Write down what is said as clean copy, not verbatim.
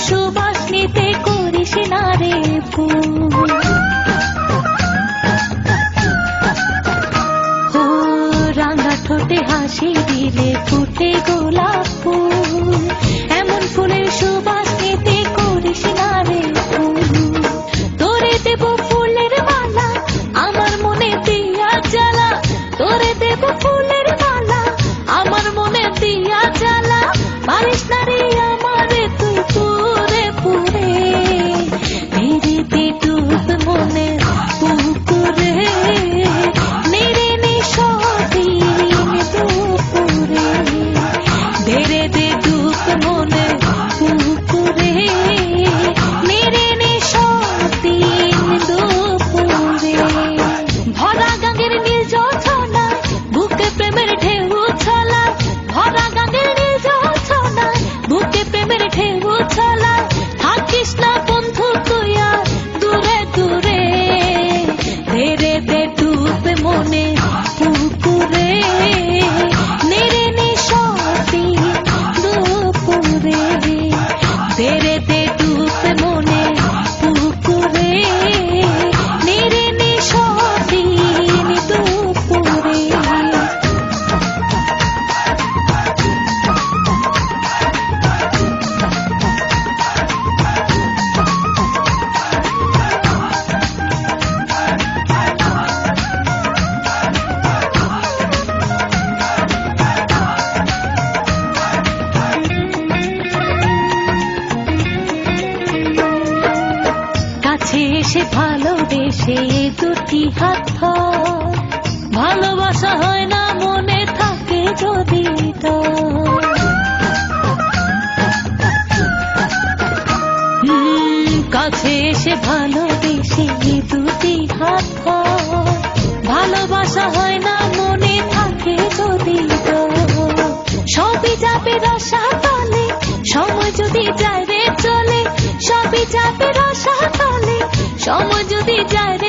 সুবাস নিতে করিস না রে ভুল। ও রাঙা ঠোঁটে হাসি দিলে ফুটে গোলাপ ফুল, এমন ফুলের সুবাস নিতে করিস না রে ভুল। তোরে দেব ফুলের মালা, আমার মনে দিয়া জ্বালা, তোরে দেব ফুলের মালা, আমার মনে দিয়া জ্বালা, পারিস না রে আমারে তুই পুরে পুরে, মেরেতে ডুব মনে পুকুরে, মেরে নিশদিন দুপুরে, ধীরে দে ডুব মনে পুকুরে, মেরে নিশদিন দুপুরে। ভরা গাঙ্গের নীল জোছনা, বুকে প্রেমের ঢেউ ছলা, ভরা গাঙ্গের নীল জোছনা, বুকে প্রেমের ঢেউ ছলা, থাকিস না বন্ধু তুই আর দূরে দূরে, ধীরে দে ডুব মনে পুকুরে, মেরে নিশদিন দুপুরে, ধীরে দে ডুব মনে পুকুরে, মেরে নিশদিন দুপুরে। কাছে এসে ভালোবেসে দুটি হাত ধর, ভালোবাসা হয় না মনে থাকে যদি তোর। কাছে এসে ভালোবেসে দুটি হাত ধর, ভালোবাসা হয় না মনে থাকে যদি তোর। সবই যাবে রসাতলে, সময় যদি যায় রে চলে, সবই যাবে রসাতলে, সময় যদি যায় রে